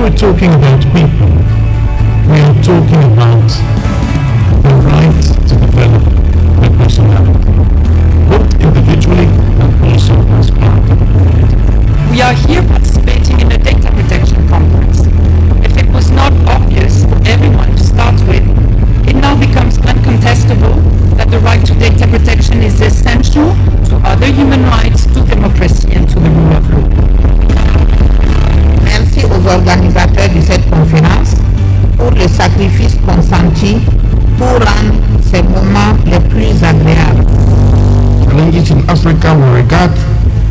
we're talking about people, we are talking about the right to develop their personality, both individually and also as part of a community. We are here participating in a data protection conference. If it was not obvious for everyone to start with, it now becomes uncontestable that the right to data protection is essential to other human rights, to democracy and to the rule of law. Merci aux organisateurs de cette conférence pour le sacrifice consenti pour rendre ces moments les plus agréables. Challenges in Africa with regard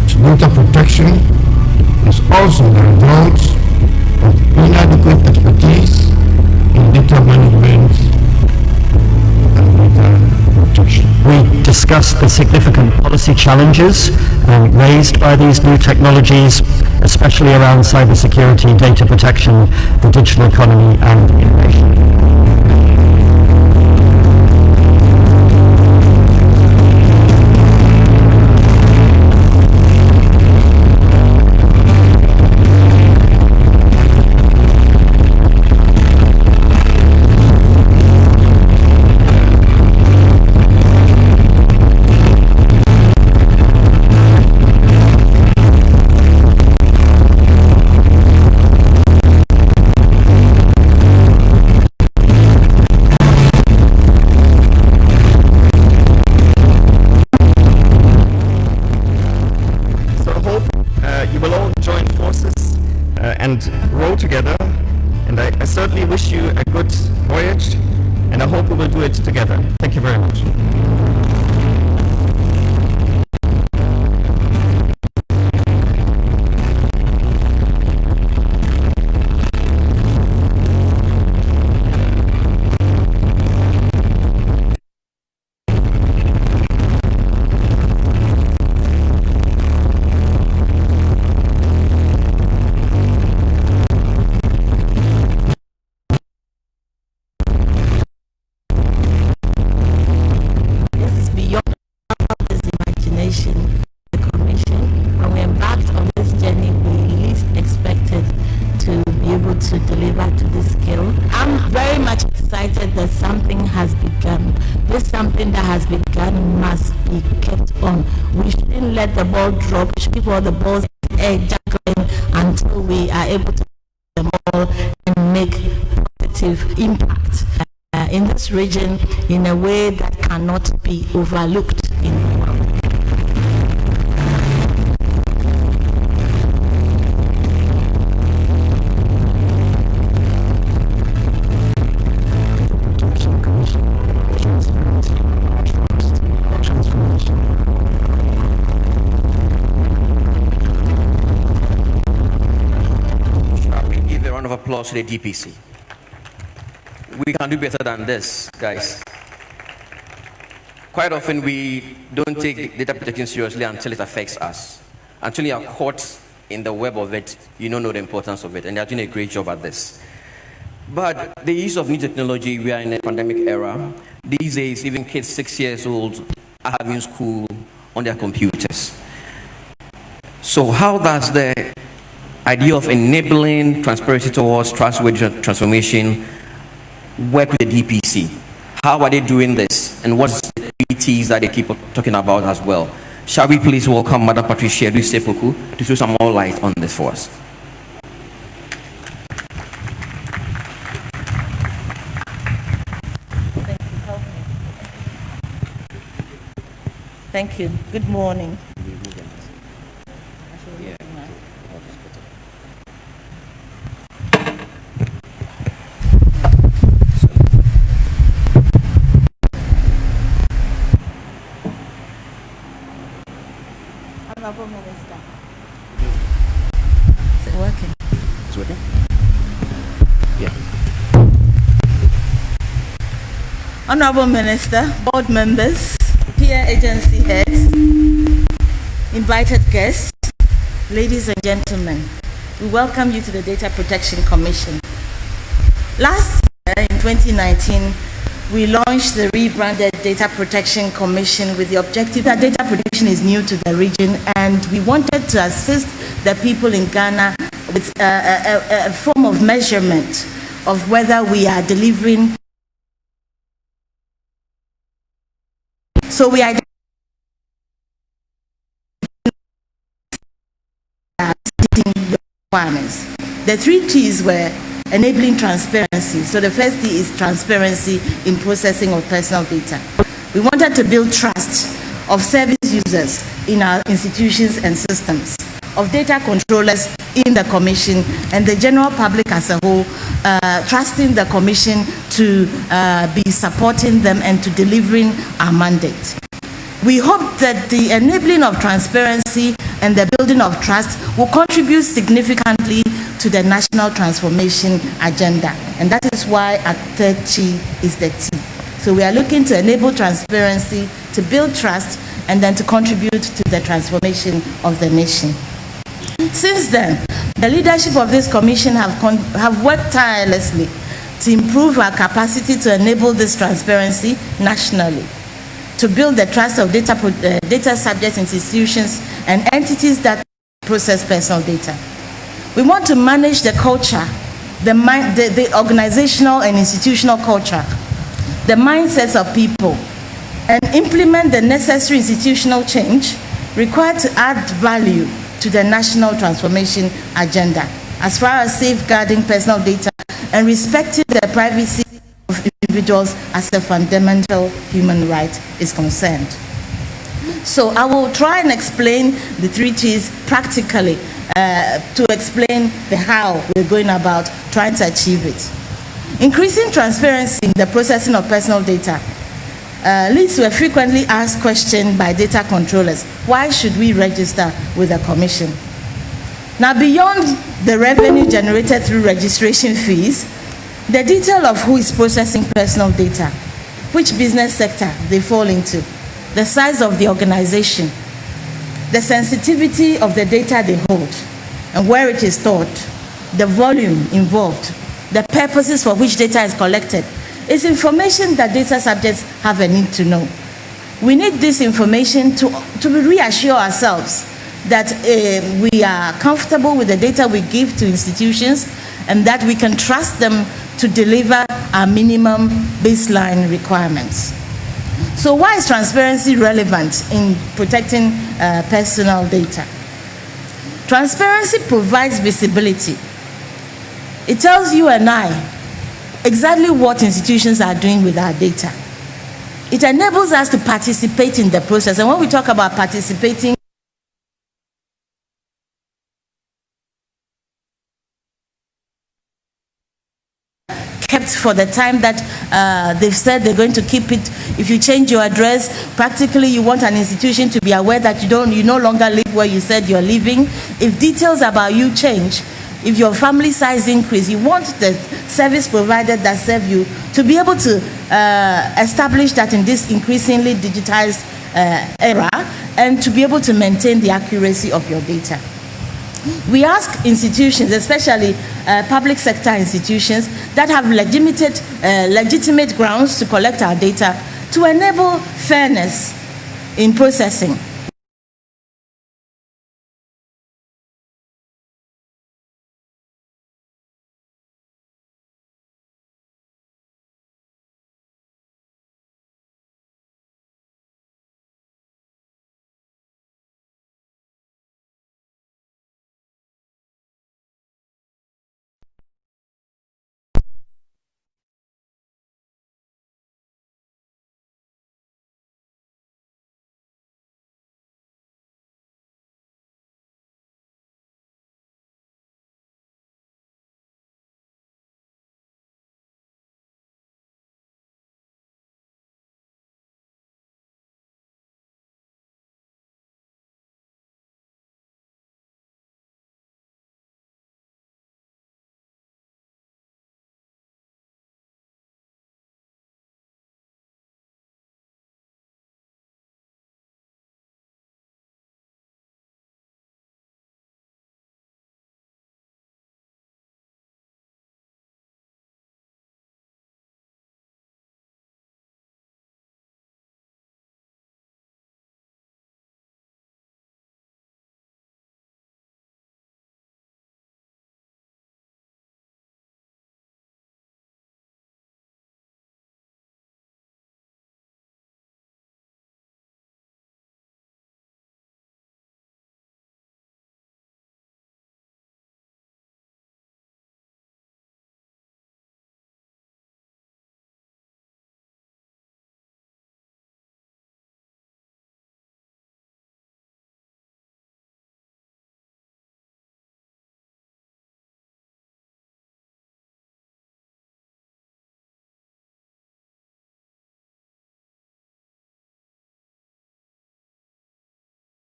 to data protection is also the result of inadequate expertise in data management and data protection. We discussed the significant policy challenges raised by these new technologies, especially around cybersecurity, data protection, the digital economy and innovation. You will all join forces and row together, and I certainly wish you a good voyage, and I hope we will do it together. Thank you very much. The Commission, and we embarked on this journey we least expected to be able to deliver to this scale. I'm very much excited that something has begun. This something that has begun must be kept on. We shouldn't let the ball drop. We should keep all the balls juggling until we are able to them all and make positive impact in this region in a way that cannot be overlooked in the world. Of applause to the DPC. We can do better than this, guys. Quite often we don't take data protection seriously until it affects us. Until you are caught in the web of it, you don't know the importance of it, and they're doing a great job at this. But the use of new technology, we are in a pandemic era. These days, even kids 6 years old are having school on their computers. So how does the idea of enabling transparency towards trustworthy transformation work with the DPC? How are they doing this? And what's the PTs that they keep talking about as well? Shall we please welcome Madam Patricia Dusepoku to throw some more light on this for us? Thank you. Good morning. Honorable Minister. Is it working? It's working? Yeah. Honorable Minister, board members, peer agency heads, invited guests, ladies and gentlemen, we welcome you to the Data Protection Commission. Last year, in 2019, we launched the rebranded Data Protection Commission with the objective that data protection is new to the region, and we wanted to assist the people in Ghana with a form of measurement of whether we are delivering. So we are the requirements. The 3 T's were enabling transparency. So the first T is transparency in processing of personal data. We wanted to build trust of service users in our institutions and systems, of data controllers in the Commission, and the general public as a whole, trusting the Commission to be supporting them and to delivering our mandate. We hope that the enabling of transparency and the building of trust will contribute significantly to the national transformation agenda. And that is why our third T is the T. So we are looking to enable transparency, to build trust, and then to contribute to the transformation of the nation. Since then, the leadership of this commission have worked tirelessly to improve our capacity to enable this transparency nationally, to build the trust of data subject institutions and entities that process personal data. We want to manage the culture, the organizational and institutional culture, the mindsets of people, and implement the necessary institutional change required to add value to the national transformation agenda, as far as safeguarding personal data and respecting the privacy of individuals as a fundamental human right is concerned. So I will try and explain the 3 T's practically to explain the how we're going about trying to achieve it. Increasing transparency in the processing of personal data leads to a frequently asked question by data controllers: why should we register with the Commission? Now, beyond the revenue generated through registration fees, the detail of who is processing personal data, which business sector they fall into, the size of the organization, the sensitivity of the data they hold, and where it is stored, the volume involved, the purposes for which data is collected, is information that data subjects have a need to know. We need this information to reassure ourselves that we are comfortable with the data we give to institutions and that we can trust them to deliver our minimum baseline requirements. So why is transparency relevant in protecting personal data? Transparency provides visibility. It tells you and I exactly what institutions are doing with our data. It enables us to participate in the process. And when we talk about participating, kept for the time that they've said they're going to keep it. If you change your address, practically you want an institution to be aware that you no longer live where you said you're living. If details about you change, if your family size increase, you want the service provider that serve you to be able to establish that in this increasingly digitized era, and to be able to maintain the accuracy of your data. We ask institutions, especially public sector institutions that have legitimate grounds to collect our data, to enable fairness in processing